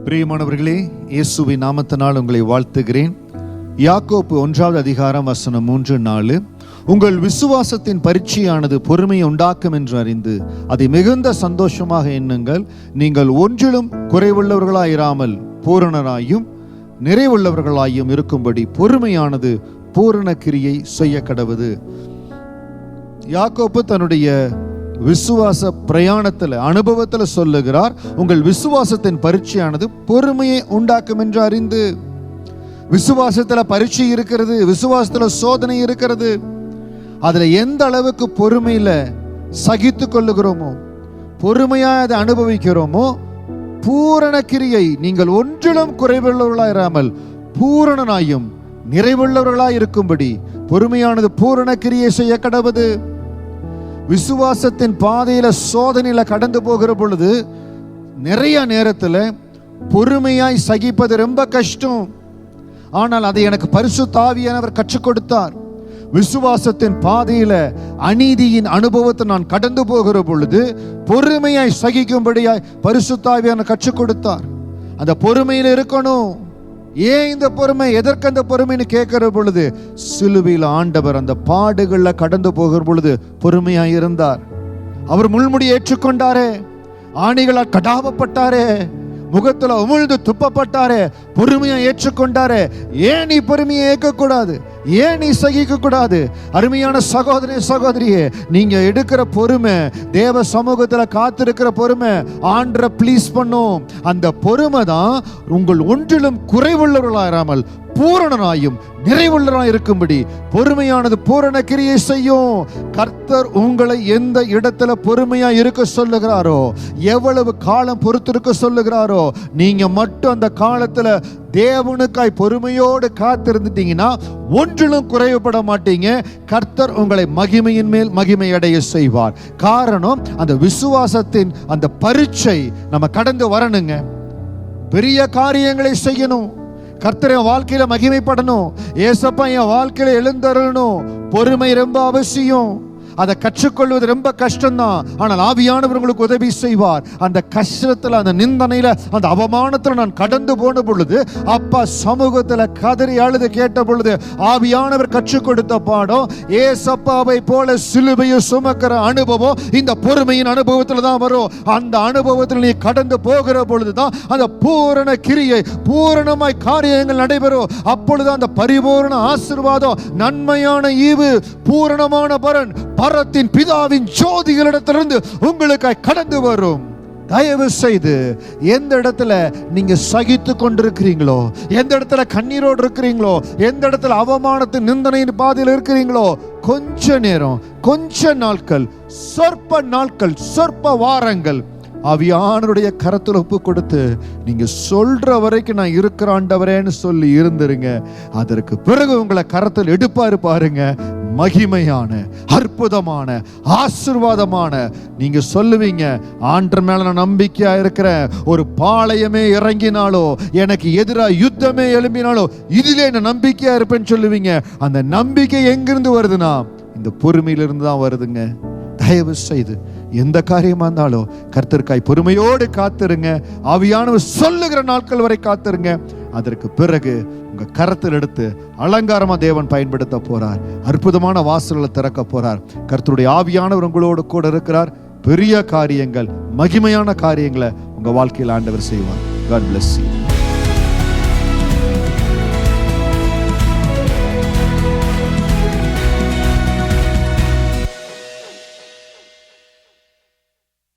பிரியமானவர்களே, இயேசுவின் நாமத்தினால் உங்களை வாழ்த்துகிறேன். யாக்கோப்பு 1 அதிகாரம் வசனம் 3-4. உங்கள் விசுவாசத்தின் பரீட்சையானது பொறுமையை உண்டாக்கும் என்று அறிந்து அதை மிகுந்த சந்தோஷமாக எண்ணுங்கள். நீங்கள் ஒன்றிலும் குறைவுள்ளவர்களாயிராமல் பூரணராயும் நிறைவுள்ளவர்களாயும் இருக்கும்படி பொறுமையானது பூரண கிரியை செய்ய கடவுது. யாக்கோப்பு தன்னுடைய விசுவாச பிரயாணத்தில் அனுபவத்தில் சொல்லுகிறார், உங்கள் விசுவாசத்தின் பரீட்சையானது பொறுமையை உண்டாக்கும் என்று அறிந்து. விசுவாசத்துல பரீட்சை இருக்கிறது, விசுவாசத்துல சோதனை இருக்கிறது. அதுல எந்த அளவுக்கு பொறுமையில சகித்து கொள்ளுகிறோமோ, பொறுமையா அதை அனுபவிக்கிறோமோ, பூரண கிரியை, நீங்கள் ஒன்றிலும் குறைவுள்ளவர்களாயிராமல் பூரணனாயும் நிறைவுள்ளவர்களாய் இருக்கும்படி பொறுமையானது பூரண கிரியை செய்ய கடவுது. விசுவாசத்தின் பாதையில சோதனையில கடந்து போகிற பொழுது நிறைய நேரத்தில் பொறுமையாய் சகிப்பது ரொம்ப கஷ்டம். ஆனால் அதை எனக்கு பரிசுத்த ஆவியானவர் கற்றுக் கொடுத்தார். விசுவாசத்தின் பாதையில அநீதியின் அனுபவத்தை நான் கடந்து போகிற பொழுது பொறுமையாய் சகிக்கும்படியாய் பரிசுத்த ஆவியானவர் கற்றுக் கொடுத்தார். அந்த பொறுமையில் இருக்கணும். ஏன் இந்த பொறுமை, எதற்கு அந்த பொறுமைன்னு கேட்கிற பொழுது, சிலுவையில் ஆண்டவர் அந்த பாடுகள்ல கடந்து போகிற பொழுது பொறுமையாய் இருந்தார். அவர் முள்முடி ஏற்றுக்கொண்டாரே, ஆணிகளால் கடாவப்பட்டாரே, முகத்துல உமிழ்ந்து துப்பப்பட்டாரே, பொறுமையா ஏற்றுக்கொண்டாரே. ஏன் நீ பொறுமையை ஏற்கக்கூடாது? ஏன் நீ சகிக்க கூடாது? அருமையான சகோதரி சகோதரியே, நீங்க எடுக்கிற பொறுமை, தேவ சமூகத்துல காத்திருக்கிற பொறுமை ஆண்டரை ப்ளீஸ் பண்ணும். அந்த பொறுமை தான் உங்கள் ஒன்றிலும் குறைவுள்ளவர்களாயிராமல் பூரணனாயும் நிறைவுள்ளவராய் இருக்கும்படி பொறுமையானது பூரண கிரியை செய்யும். கர்த்தர் உங்களை எந்த இடத்துல பொறுமையா இருக்க சொல்லுகிறாரோ, எவ்வளவு காலம் பொறுத்திருக்க சொல்லுகிறாரோ, நீங்க மட்டும் அந்த காலத்துல தேவனுக்காய் பொறுமையோடு காத்திருந்துட்டீங்கன்னா ஒன்றிலும் குறைவுபட மாட்டீங்க. கர்த்தர் உங்களை மகிமையின் மேல் மகிமை அடைய செய்வார். காரணம், அந்த விசுவாசத்தின் அந்த பரீட்சை நம்ம கடந்து வரணுங்க. பெரிய காரியங்களை செய்யணும். கர்த்தர் என் வாழ்க்கையில மகிமைப்படணும். ஏசப்பா என் வாழ்க்கையில எழுந்தருளணும். பொறுமை ரொம்ப அவசியம். அதை கற்றுக்கொள்வது ரொம்ப கஷ்டம்தான். ஆனால் ஆவியானவர் உங்களுக்கு உதவி செய்வார். அந்த கஷ்டத்துல, அந்த நிந்தனையில, அந்த அவமானத்துல நான் கடந்து போன பொழுது, அப்பா சமூகத்துல கதறி அழுது கேட்ட பொழுது ஆவியானவர் கற்றுக் கொடுத்த பாடம், ஏசப்பாவை போல சிலுவையை சுமக்கிற அனுபவம் இந்த பொறுமையின் அனுபவத்துல தான் வரும். அந்த அனுபவத்தில் நீ கடந்து போகிற பொழுதுதான் அந்த பூரண கிரியை, பூரணமாய் காரியங்கள் நடைபெறும். அப்பொழுது அந்த பரிபூரண ஆசீர்வாதம், நன்மையான ஈவு, பூரணமான பலன் பரத்தின் பிதாவின் ஜோதிகளிடத்திலிருந்து உங்களுக்காய் கடந்து வரும். தயவு செய்து எந்த இடத்துல நீங்க சகித்து கொண்டிருக்கிறீங்களோ, எந்த இடத்துல கண்ணீரோடு இருக்கிறீங்களோ, எந்த இடத்துல அவமானத்தின் நிந்தனையின் பாதையில் இருக்கிறீங்களோ, கொஞ்ச நேரம், கொஞ்ச நாட்கள், சொற்ப நாட்கள், சொற்ப வாரங்கள் ஆவியானவருடைய கரத்தில் ஒப்பு கொடுத்து நீங்க சொல்ற வரைக்கும் நான் இருக்கிற ஆண்டவரேன்னு சொல்லி இருந்துருங்க. அதற்கு பிறகு உங்களை கரத்தில் எடுப்பாரு பாருங்க. மகிமையான, அற்புதமான, ஆசீர்வாதமான, நீங்க சொல்லுவீங்க, ஆண்டவர் மேல நான் நம்பிக்கையா இருக்கிறேன். ஒரு பாளையமே இறங்கினாலோ, எனக்கு எதிராக யுத்தமே எழும்பினாலோ, இதிலே நான் நம்பிக்கையா இருப்பேன்னு சொல்லுவீங்க. அந்த நம்பிக்கை எங்கிருந்து வருதுன்னா இந்த பொறுமையிலிருந்து தான் வருதுங்க. தயவு செய்து எந்த காரியமா இருந்தாலும் கர்த்தருக்காய் பொறுமையோடு காத்திருங்க. ஆவியானவர் சொல்லுகிற நாட்கள் வரை காத்திருங்க. அதற்கு பிறகு உங்க கரத்தில் எடுத்து அலங்காரமா தேவன் பயன்படுத்த போறார். அற்புதமான வாசல்களை திறக்க போறார். கர்த்தருடைய ஆவியானவர் உங்களோடு கூட இருக்கிறார். பெரிய காரியங்கள், மகிமையான காரியங்களை உங்க வாழ்க்கையில் ஆண்டவர் செய்வார். God bless you.